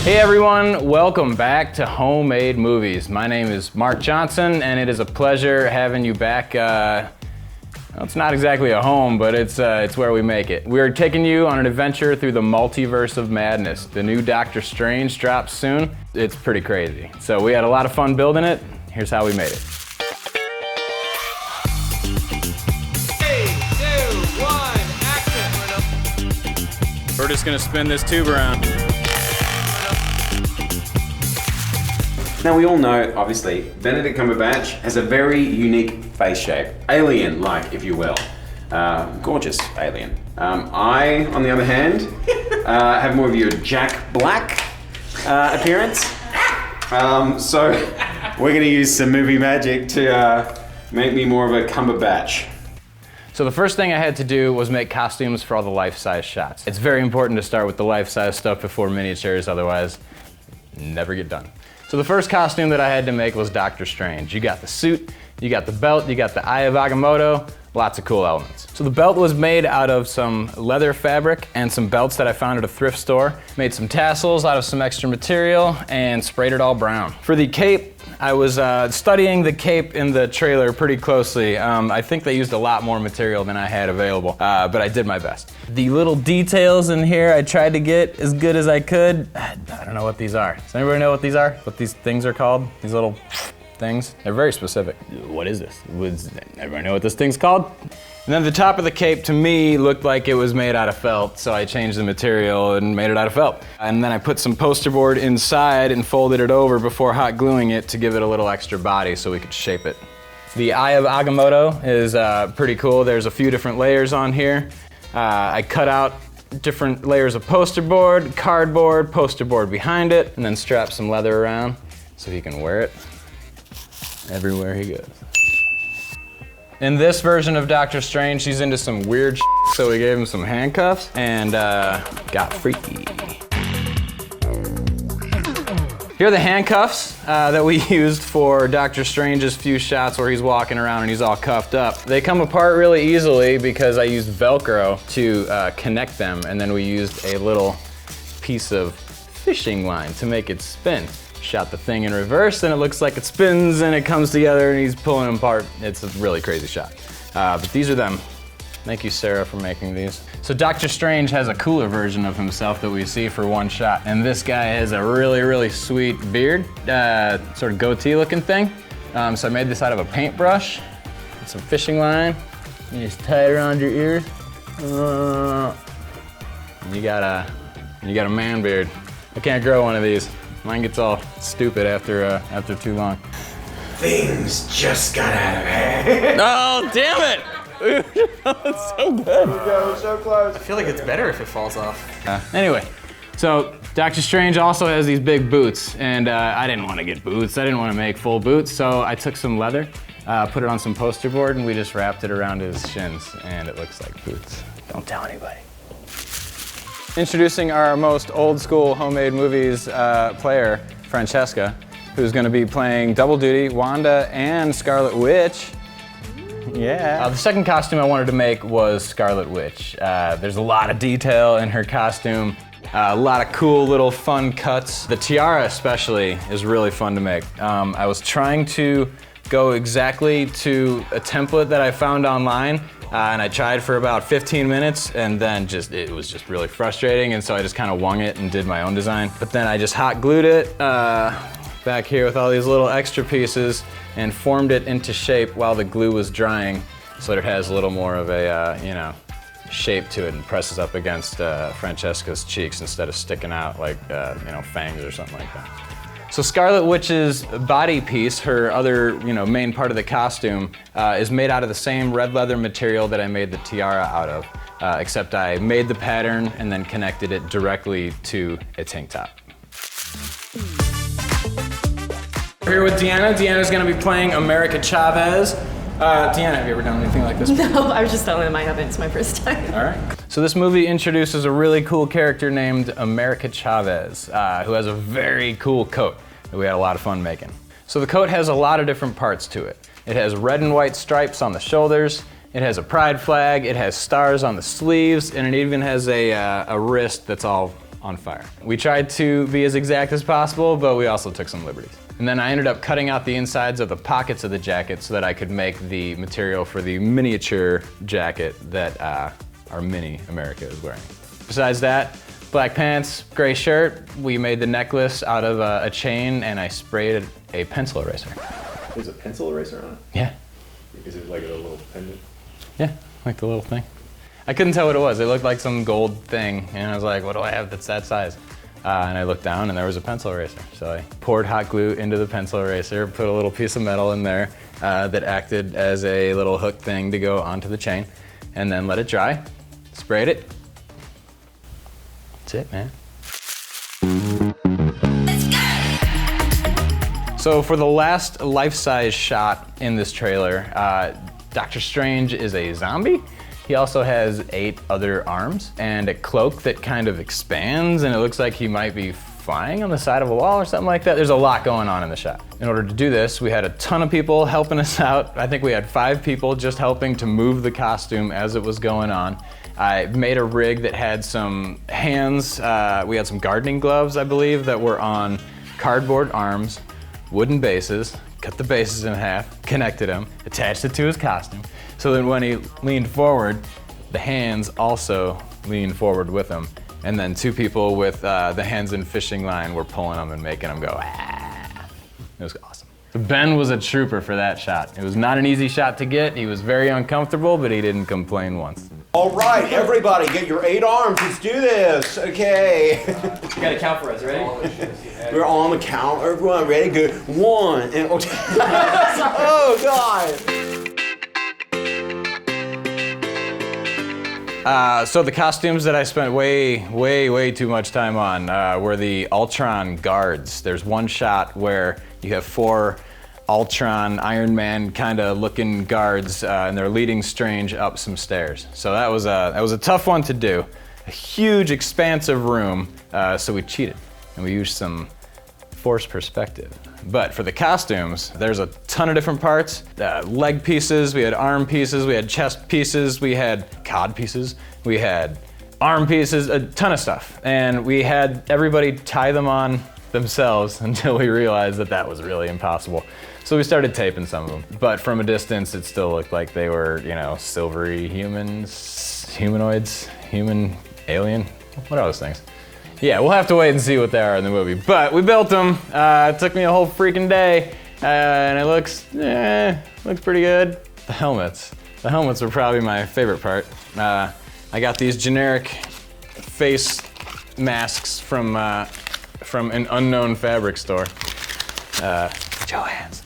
Hey everyone, welcome back to Homemade Movies. My name is Mark Johnson and it is a pleasure having you back. Well, it's not exactly a home, but it's where we make it. We're taking you on an adventure through the Multiverse of Madness. The new Doctor Strange drops soon. It's pretty crazy. So we had a lot of fun building it. Here's how we made it. 3, 2, 1, action! We're just gonna spin this tube around. Now we all know, obviously, Benedict Cumberbatch has a very unique face shape. Alien-like, if you will. Gorgeous alien. I, on the other hand, have more of your Jack Black appearance. So we're gonna use some movie magic to make me more of a Cumberbatch. So the first thing I had to do was make costumes for all the life-size shots. It's very important to start with the life-size stuff before miniatures, otherwise never get done. So the first costume that I had to make was Doctor Strange. You got the suit, you got the belt, you got the Eye of Agamotto, lots of cool elements. So the belt was made out of some leather fabric and some belts that I found at a thrift store. Made some tassels out of some extra material and sprayed it all brown. For the cape, I was studying the cape in the trailer pretty closely. I think they used a lot more material than I had available, but I did my best. The little details in here I tried to get as good as I could. I don't know what these are. Does anybody know what these are? What these things are called? These little things? They're very specific. What is this? Does everybody know what this thing's called? And then the top of the cape to me looked like it was made out of felt, so I changed the material and made it out of felt. And then I put some poster board inside and folded it over before hot gluing it to give it a little extra body so we could shape it. The Eye of Agamotto is pretty cool. There's a few different layers on here. I cut out different layers of poster board, cardboard, poster board behind it, and then strapped some leather around so he can wear it everywhere he goes. In this version of Doctor Strange, he's into some weird shit, so we gave him some handcuffs and got freaky. Here are the handcuffs that we used for Doctor Strange's few shots where he's walking around and he's all cuffed up. They come apart really easily because I used Velcro to connect them, and then we used a little piece of fishing line to make it spin. Shot the thing in reverse and it looks like it spins and it comes together and he's pulling them apart. It's a really crazy shot. But these are them. Thank you, Sarah, for making these. So Doctor Strange has a cooler version of himself that we see for one shot. And this guy has a really, really sweet beard, sort of goatee looking thing. So I made this out of a paintbrush and some fishing line. You just tie it around your ears. And you got a man beard. I can't grow one of these. Mine gets all stupid after too long. Things just got out of hand. Oh, damn it! It's so good. Go, so close. I feel like it's better if it falls off. Anyway, so Doctor Strange also has these big boots, and I didn't want to get boots. I didn't want to make full boots, so I took some leather, put it on some poster board, and we just wrapped it around his shins, and it looks like boots. Don't tell anybody. Introducing our most old school Homemade Movies player, Francesca, who's gonna be playing double duty, Wanda and Scarlet Witch. Yeah. The second costume I wanted to make was Scarlet Witch. There's a lot of detail in her costume, a lot of cool little fun cuts. The tiara especially is really fun to make. I was trying to go exactly to a template that I found online, and I tried for about 15 minutes, and then it was just really frustrating, and so I just kind of wung it and did my own design. But then I just hot glued it back here with all these little extra pieces and formed it into shape while the glue was drying, so that it has a little more of a, shape to it and presses up against Francesca's cheeks instead of sticking out like, fangs or something like that. So Scarlet Witch's body piece, her other, main part of the costume, is made out of the same red leather material that I made the tiara out of, except I made the pattern and then connected it directly to a tank top. We're here with Deanna. Deanna's gonna be playing America Chavez. Deanna, have you ever done anything like this before? No, I was just telling them I haven't. It's my first time. All right. So this movie introduces a really cool character named America Chavez, who has a very cool coat that we had a lot of fun making. So the coat has a lot of different parts to it. It has red and white stripes on the shoulders, it has a pride flag, it has stars on the sleeves, and it even has a wrist that's all on fire. We tried to be as exact as possible, but we also took some liberties. And then I ended up cutting out the insides of the pockets of the jacket so that I could make the material for the miniature jacket that our mini America is wearing. Besides that, black pants, gray shirt. We made the necklace out of a chain, and I sprayed a pencil eraser. There's a pencil eraser on it? Yeah. Is it like a little pendant? Yeah, like the little thing. I couldn't tell what it was. It looked like some gold thing, and I was like, what do I have that's that size? And I looked down, and there was a pencil eraser. So I poured hot glue into the pencil eraser, put a little piece of metal in there that acted as a little hook thing to go onto the chain, and then let it dry, sprayed it. That's it, man. So for the last life-size shot in this trailer, Doctor Strange is a zombie. He also has 8 other arms and a cloak that kind of expands, and it looks like he might be flying on the side of a wall or something like that. There's a lot going on in the shot. In order to do this, we had a ton of people helping us out. I think we had 5 people just helping to move the costume as it was going on. I made a rig that had some hands. We had some gardening gloves, I believe, that were on cardboard arms, wooden bases, cut the bases in half, connected them, attached it to his costume. So then when he leaned forward, the hands also leaned forward with him. And then 2 people with the hands in fishing line were pulling them and making them go, ah. It was awesome. Ben was a trooper for that shot. It was not an easy shot to get. He was very uncomfortable, but he didn't complain once. All right, everybody, get your 8 arms. Let's do this. Okay. You gotta count for us, ready? We're on the count. Everyone ready? Good. 1 and oh God. So the costumes that I spent way too much time on were the Ultron guards. There's one shot where you have 4 Ultron, Iron Man kind of looking guards, and they're leading Strange up some stairs. So that was a tough one to do. A huge, expansive room, so we cheated and we used some forced perspective. But for the costumes, there's a ton of different parts. Leg pieces, we had arm pieces, we had chest pieces, we had cod pieces, we had arm pieces, a ton of stuff. And we had everybody tie them on themselves until we realized that that was really impossible. So we started taping some of them. But from a distance, it still looked like they were, you know, silvery humans, humanoids, human, alien, what are those things? Yeah, we'll have to wait and see what they are in the movie. But we built them. It took me a whole freaking day, and it looks pretty good. The helmets were probably my favorite part. I got these generic face masks from an unknown fabric store. Joann's.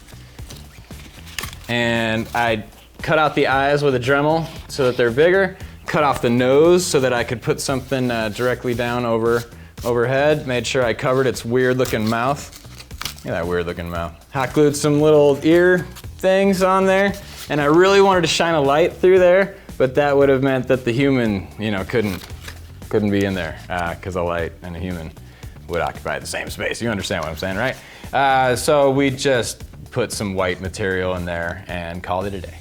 And I cut out the eyes with a Dremel so that they're bigger. Cut off the nose so that I could put something directly down overhead. Made sure I covered its weird looking mouth. Look at that weird looking mouth. Hot glued some little ear things on there. And I really wanted to shine a light through there, but that would have meant that the human, you know, couldn't be in there because a light and a human would occupy the same space. You understand what I'm saying, right? So we just put some white material in there and called it a day.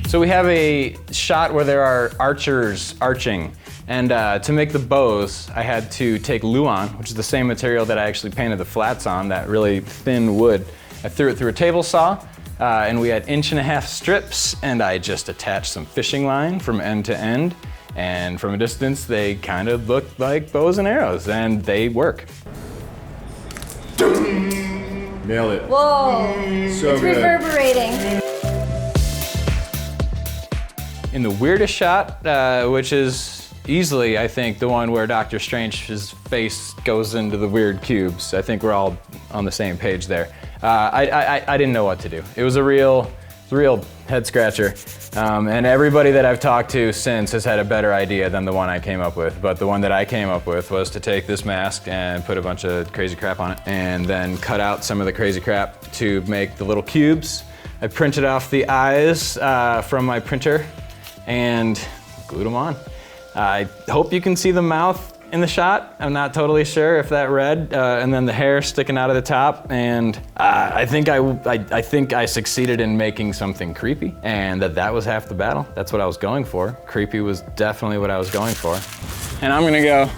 So we have a shot where there are archers arching. And to make the bows, I had to take Luan, which is the same material that I actually painted the flats on, that really thin wood. I threw it through a table saw, and we had 1.5-inch strips, and I just attached some fishing line from end to end. And from a distance, they kind of looked like bows and arrows, and they work. Nailed it. Whoa, So it's good. reverberating. In the weirdest shot, which is easily, I think, the one where Doctor Strange's face goes into the weird cubes. I think we're all on the same page there. I didn't know what to do. It was a real head scratcher. And everybody that I've talked to since has had a better idea than the one I came up with. But the one that I came up with was to take this mask and put a bunch of crazy crap on it, and then cut out some of the crazy crap to make the little cubes. I printed off the eyes from my printer and glued them on. I hope you can see the mouth in the shot. I'm not totally sure if that red, and then the hair sticking out of the top. And I think I succeeded in making something creepy, and that was half the battle. That's what I was going for. Creepy was definitely what I was going for. And I'm gonna go,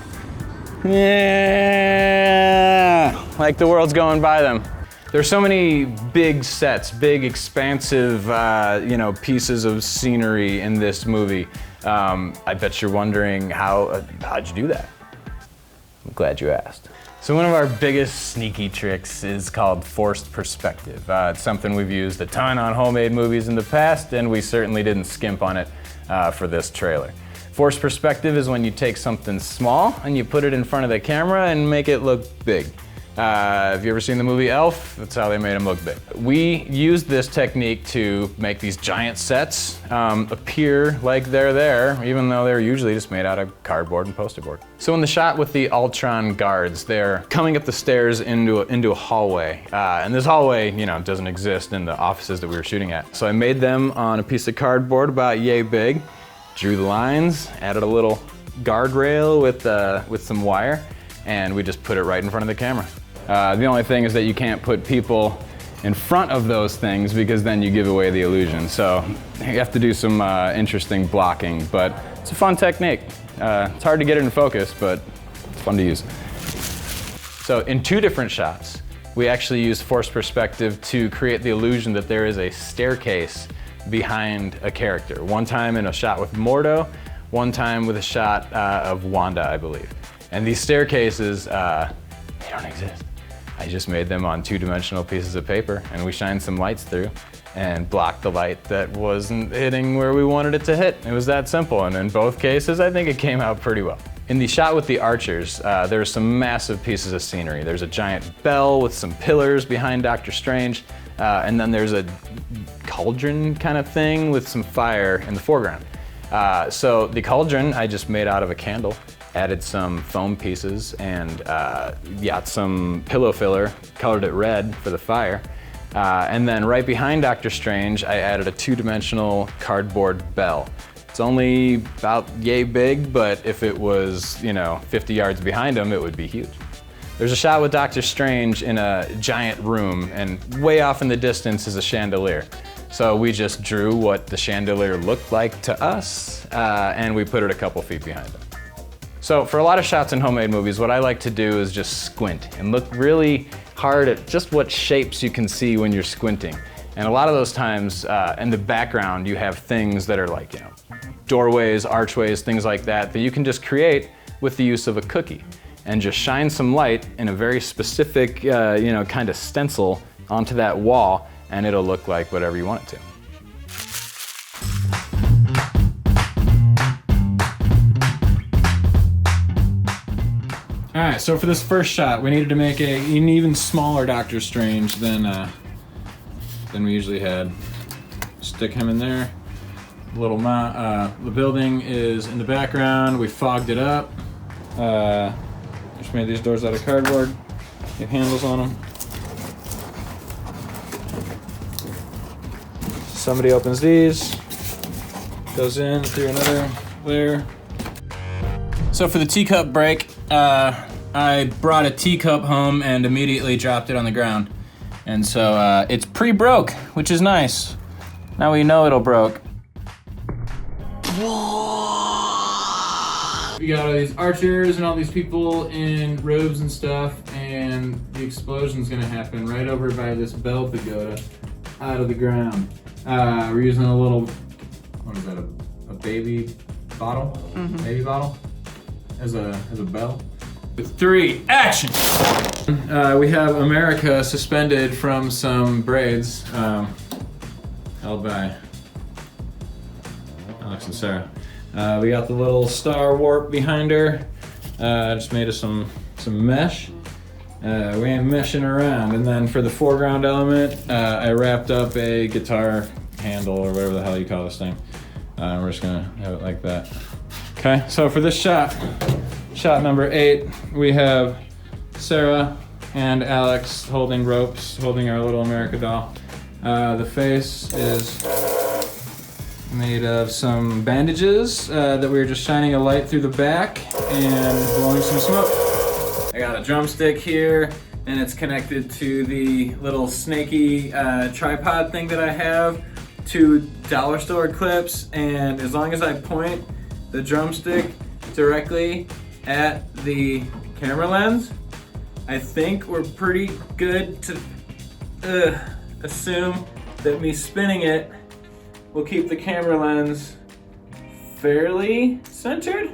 yeah, like the world's going by them. There's so many big sets, big expansive, pieces of scenery in this movie. I bet you're wondering how'd you do that? I'm glad you asked. So one of our biggest sneaky tricks is called forced perspective. It's something we've used a ton on homemade movies in the past, and we certainly didn't skimp on it for this trailer. Forced perspective is when you take something small and you put it in front of the camera and make it look big. Have you ever seen the movie Elf? That's how they made him look big. We used this technique to make these giant sets appear like they're there, even though they're usually just made out of cardboard and poster board. So in the shot with the Ultron guards, they're coming up the stairs into a hallway. And this hallway, doesn't exist in the offices that we were shooting at. So I made them on a piece of cardboard about yay big, drew the lines, added a little guardrail with some wire, and we just put it right in front of the camera. The only thing is that you can't put people in front of those things because then you give away the illusion. So you have to do some interesting blocking, but it's a fun technique. It's hard to get it in focus, but it's fun to use. So in 2 different shots, we actually use forced perspective to create the illusion that there is a staircase behind a character. One time in a shot with Mordo, one time with a shot of Wanda, I believe. And these staircases, they don't exist. I just made them on 2-dimensional pieces of paper, and we shined some lights through and blocked the light that wasn't hitting where we wanted it to hit. It was that simple, and in both cases, I think it came out pretty well. In the shot with the archers, there's some massive pieces of scenery. There's a giant bell with some pillars behind Doctor Strange, and then there's a cauldron kind of thing with some fire in the foreground. So the cauldron I just made out of a candle. Added some foam pieces and some pillow filler, colored it red for the fire. And then right behind Doctor Strange, I added a 2-dimensional cardboard bell. It's only about yay big, but if it was, 50 yards behind him, it would be huge. There's a shot with Doctor Strange in a giant room, and way off in the distance is a chandelier. So we just drew what the chandelier looked like to us, and we put it a couple feet behind him. So for a lot of shots in homemade movies, what I like to do is just squint and look really hard at just what shapes you can see when you're squinting. And a lot of those times, in the background, you have things that are like, doorways, archways, things like that you can just create with the use of a cookie. And just shine some light in a very specific, kind of stencil onto that wall, and it'll look like whatever you want it to. All right, so for this first shot, we needed to make an even smaller Doctor Strange than we usually had. Stick him in there. The building is in the background. We fogged it up. Just made these doors out of cardboard. Get handles on them. Somebody opens these, goes in through another layer. So for the teacup break, I brought a teacup home and immediately dropped it on the ground. And so it's pre-broke, which is nice. Now we know it'll broke. We got all these archers and all these people in robes and stuff, and the explosion's gonna happen right over by this bell pagoda out of the ground. We're using a little, what is that, a baby bottle? Mm-hmm. Baby bottle? As a bell. With 3, action! We have America suspended from some braids held by Alex and Sarah. We got the little star warp behind her. Just made us some mesh. We ain't meshing around. And then for the foreground element, I wrapped up a guitar handle or whatever the hell you call this thing. We're just gonna have it like that. Okay, so for this shot number 8, we have Sarah and Alex holding ropes, holding our little America doll. The face is made of some bandages that we were just shining a light through the back and blowing some smoke. I got a drumstick here, and it's connected to the little snaky tripod thing that I have, 2 dollar store clips, and as long as I point the drumstick directly at the camera lens, I think we're pretty good to assume that me spinning it will keep the camera lens fairly centered.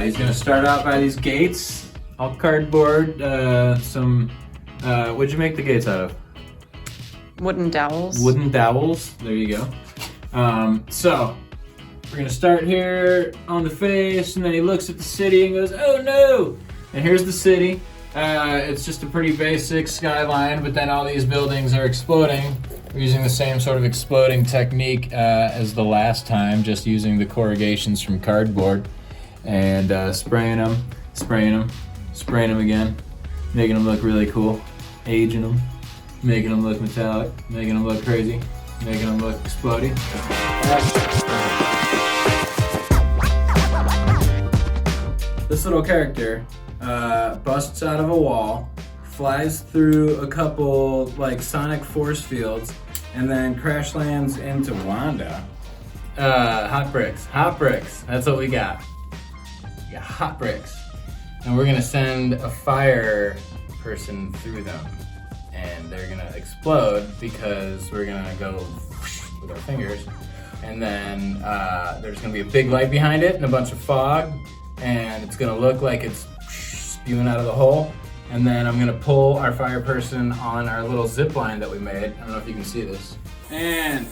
He's gonna start out by these gates, all cardboard, what'd you make the gates out of? Wooden dowels. Wooden dowels, there you go. So, we're gonna start here on the face, and then he looks at the city and goes, oh no! And here's the city. It's just a pretty basic skyline, but then all these buildings are exploding. We're using the same sort of exploding technique as the last time, just using the corrugations from cardboard. And spraying them again, making them look really cool, aging them, making them look metallic, making them look crazy, making them look exploding. This little character busts out of a wall, flies through a couple like sonic force fields, and then crash lands into Wanda. Hot bricks, that's what we got. Hot bricks, and we're gonna send a fire person through them, and they're gonna explode because we're gonna go whoosh with our fingers, and then there's gonna be a big light behind it and a bunch of fog, and it's gonna look like it's spewing out of the hole, and then I'm gonna pull our fire person on our little zip line that we made. I don't know if you can see this. And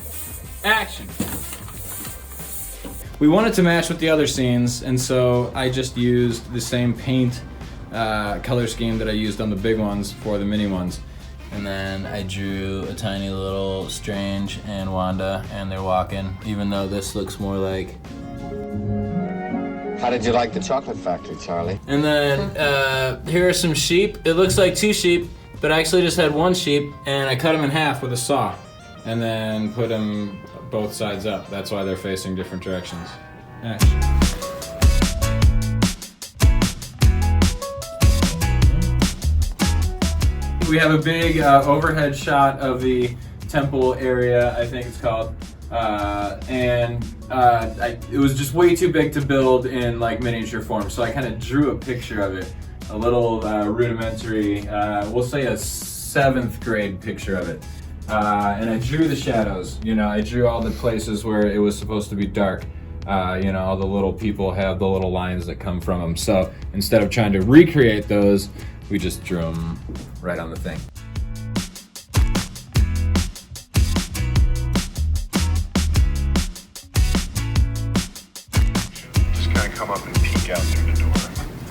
action. We wanted to match with the other scenes, and so I just used the same paint color scheme that I used on the big ones for the mini ones. And then I drew a tiny little Strange and Wanda, and they're walking, even though this looks more like... How did you like the chocolate factory, Charlie? And then here are some sheep. It looks like 2 sheep, but I actually just had 1 sheep, and I cut them in half with a saw, and then put them both sides up. That's why they're facing different directions. Action. We have a big overhead shot of the temple area, I think it's called. It was just way too big to build in like miniature form, so I kind of drew a picture of it. A little rudimentary, we'll say a 7th grade picture of it. And I drew the shadows, I drew all the places where it was supposed to be dark. All the little people have the little lines that come from them. So instead of trying to recreate those, we just drew them right on the thing. Just kind of come up and peek out through the door.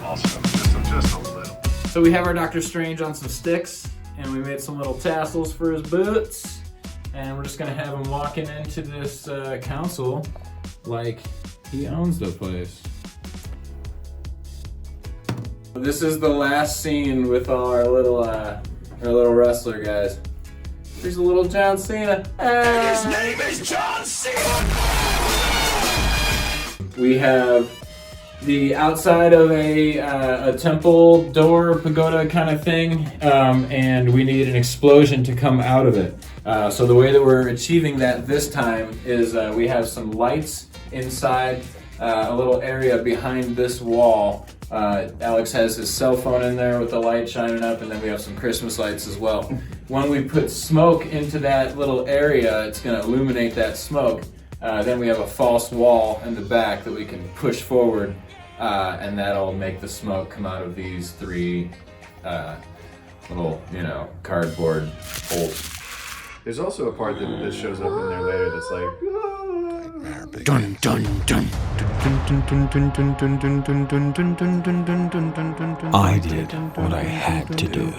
Also, just a little. So we have our Doctor Strange on some sticks, and we made some little tassels for his boots, and we're just gonna have him walking into this council like he owns the place. This is the last scene with all our little wrestler guys. Here's a little John Cena. His name is John Cena! We have the outside of a temple door, pagoda kind of thing, and we need an explosion to come out of it. So the way that we're achieving that this time is we have some lights inside a little area behind this wall. Alex has his cell phone in there with the light shining up, and then we have some Christmas lights as well. When we put smoke into that little area, it's going to illuminate that smoke. Then we have a false wall in the back that we can push forward, and that'll make the smoke come out of these 3 little, cardboard holes. There's also a part that shows up in there later that's like, nightmare begins. Dun dun dun. I did what I had to do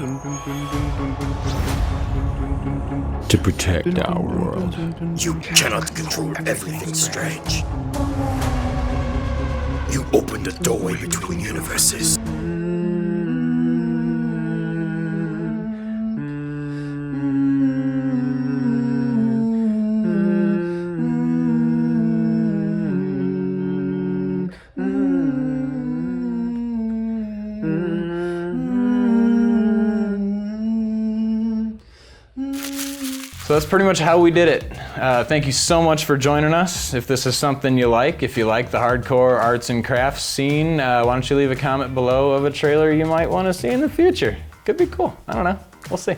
to protect our world. You cannot control everything strange. You opened a doorway between universes. So that's pretty much how we did it. Thank you so much for joining us. If this is something you like, if you like the hardcore arts and crafts scene, why don't you leave a comment below of a trailer you might want to see in the future. Could be cool. I don't know. We'll see.